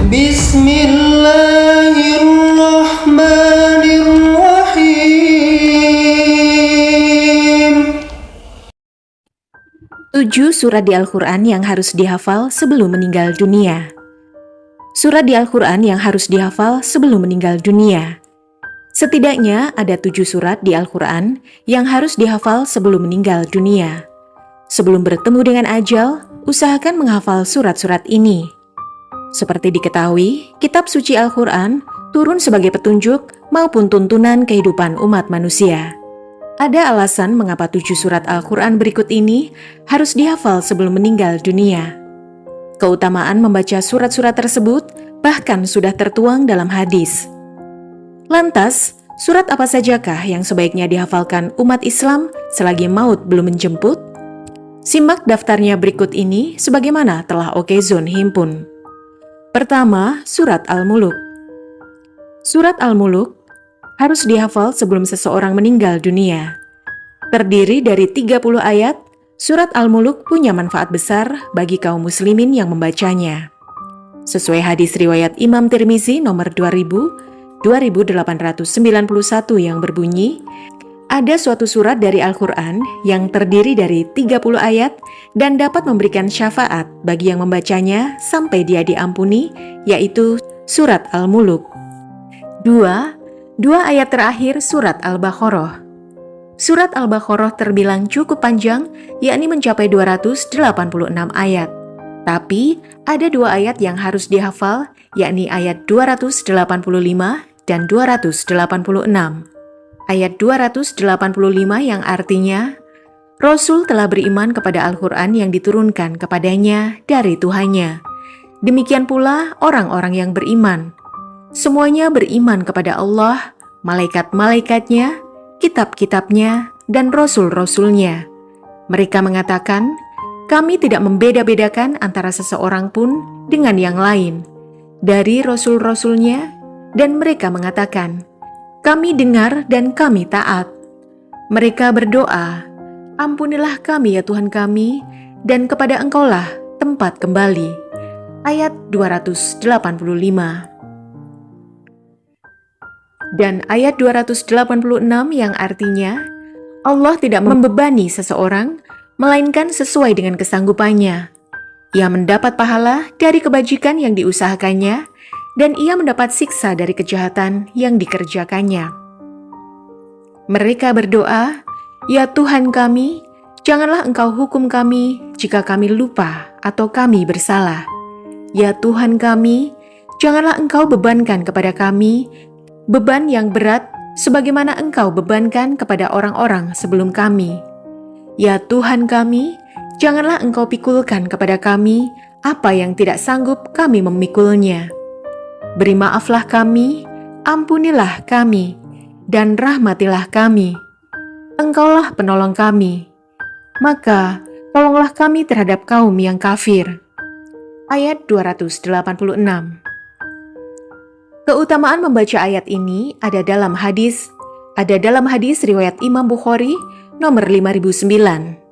Bismillahirrahmanirrahim. 7 surat di Al-Quran yang harus dihafal sebelum meninggal dunia. Surat di Al-Quran yang harus dihafal sebelum meninggal dunia. Setidaknya ada 7 surat di Al-Quran yang harus dihafal sebelum meninggal dunia. Sebelum bertemu dengan ajal, usahakan menghafal surat-surat ini. Seperti diketahui, kitab suci Al-Quran turun sebagai petunjuk maupun tuntunan kehidupan umat manusia. Ada alasan mengapa 7 surat Al-Quran berikut ini harus dihafal sebelum meninggal dunia. Keutamaan membaca surat-surat tersebut bahkan sudah tertuang dalam hadis. Lantas, surat apa sajakah yang sebaiknya dihafalkan umat Islam selagi maut belum menjemput? Simak daftarnya berikut ini sebagaimana telah Okezone himpun. Pertama, surat Al-Muluk. Surat Al-Muluk harus dihafal sebelum seseorang meninggal dunia. Terdiri dari 30 ayat, surat Al-Muluk punya manfaat besar bagi kaum muslimin yang membacanya. Sesuai hadis riwayat Imam Tirmizi nomor 2891 yang berbunyi, ada suatu surat dari Al-Quran yang terdiri dari 30 ayat dan dapat memberikan syafaat bagi yang membacanya sampai dia diampuni, yaitu surat Al-Muluk. 2 ayat terakhir surat Al-Baqarah. Surat Al-Baqarah terbilang cukup panjang, yakni mencapai 286 ayat. Tapi, ada 2 ayat yang harus dihafal, yakni ayat 285 dan 286. Ayat 285 yang artinya, Rasul telah beriman kepada Al-Quran yang diturunkan kepadanya dari Tuhannya. Demikian pula orang-orang yang beriman. Semuanya beriman kepada Allah, malaikat-malaikatnya, kitab-kitabnya, dan rasul-rasulnya. Mereka mengatakan, kami tidak membeda-bedakan antara seseorang pun dengan yang lain dari rasul-rasulnya, dan mereka mengatakan, kami dengar dan kami taat. Mereka berdoa, ampunilah kami ya Tuhan kami, dan kepada Engkaulah tempat kembali. Ayat 285. Dan ayat 286 yang artinya, Allah tidak membebani seseorang, melainkan sesuai dengan kesanggupannya. Ia mendapat pahala dari kebajikan yang diusahakannya, dan ia mendapat siksa dari kejahatan yang dikerjakannya. Mereka berdoa, ya Tuhan kami, janganlah Engkau hukum kami jika kami lupa atau kami bersalah. Ya Tuhan kami, janganlah Engkau bebankan kepada kami beban yang berat sebagaimana Engkau bebankan kepada orang-orang sebelum kami. Ya Tuhan kami, janganlah Engkau pikulkan kepada kami apa yang tidak sanggup kami memikulnya. Beri maaflah kami, ampunilah kami, dan rahmatilah kami. Engkaulah penolong kami. Maka tolonglah kami terhadap kaum yang kafir. Ayat 286. Keutamaan membaca ayat ini ada dalam hadis riwayat Imam Bukhari nomor 5009.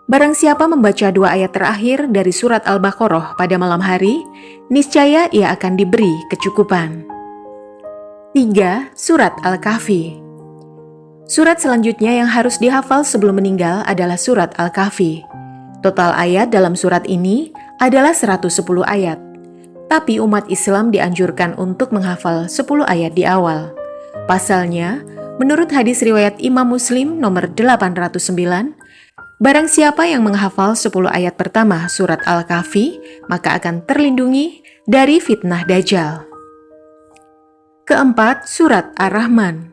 Barang siapa membaca 2 ayat terakhir dari surat Al-Baqarah pada malam hari, niscaya ia akan diberi kecukupan. 3. Surat Al-Kahfi. Surat selanjutnya yang harus dihafal sebelum meninggal adalah surat Al-Kahfi. Total ayat dalam surat ini adalah 110 ayat. Tapi umat Islam dianjurkan untuk menghafal 10 ayat di awal. Pasalnya, menurut hadis riwayat Imam Muslim nomor 809, barang siapa yang menghafal 10 ayat pertama surat Al-Kahfi, maka akan terlindungi dari fitnah Dajjal. Keempat, surat Ar-Rahman.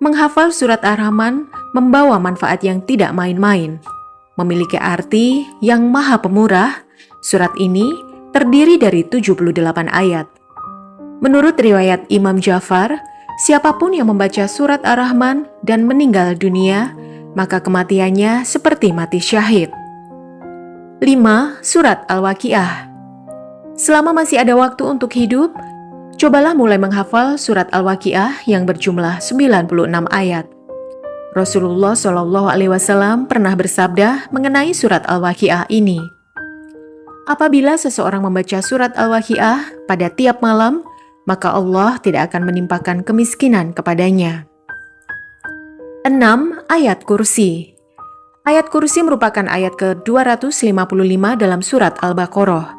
Menghafal surat Ar-Rahman membawa manfaat yang tidak main-main. Memiliki arti yang maha pemurah, surat ini terdiri dari 78 ayat. Menurut riwayat Imam Ja'far, siapapun yang membaca surat Ar-Rahman dan meninggal dunia, maka kematiannya seperti mati syahid. 5. Surat Al-Waqiah. Selama masih ada waktu untuk hidup, cobalah mulai menghafal surat Al-Waqiah yang berjumlah 96 ayat. Rasulullah SAW pernah bersabda mengenai surat Al-Waqiah ini, Apabila seseorang membaca surat Al-Waqiah pada tiap malam, maka Allah tidak akan menimpakan kemiskinan kepadanya. 6. Ayat Kursi. Ayat Kursi merupakan ayat ke-255 dalam surat Al-Baqarah.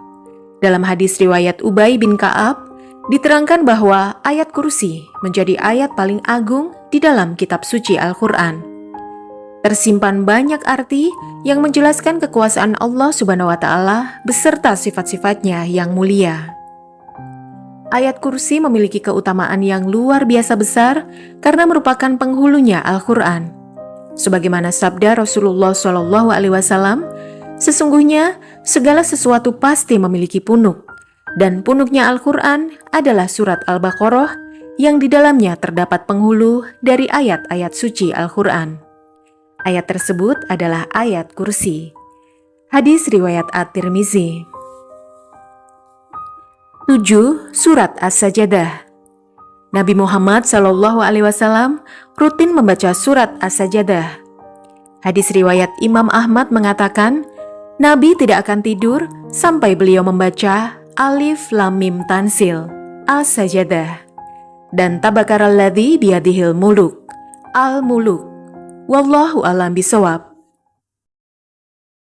Dalam hadis riwayat Ubay bin Ka'ab, diterangkan bahwa ayat Kursi menjadi ayat paling agung di dalam kitab suci Al-Quran. Tersimpan banyak arti yang menjelaskan kekuasaan Allah Subhanahu wa Ta'ala beserta sifat-sifatnya yang mulia. Ayat Kursi memiliki keutamaan yang luar biasa besar karena merupakan penghulunya Al-Quran. Sebagaimana sabda Rasulullah SAW, sesungguhnya segala sesuatu pasti memiliki punuk, dan punuknya Al-Quran adalah surat Al-Baqarah yang di dalamnya terdapat penghulu dari ayat-ayat suci Al-Quran. Ayat tersebut adalah ayat Kursi. Hadis riwayat At-Tirmizi. 7. Surat As-Sajadah. Nabi Muhammad SAW rutin membaca surat As-Sajadah. Hadis riwayat Imam Ahmad mengatakan, Nabi tidak akan tidur sampai beliau membaca Alif Lam Mim Tansil, As-Sajadah, dan Tabakaral ladzi biyadihil muluk, Al-Muluk. Wallahu a'lam bishawab.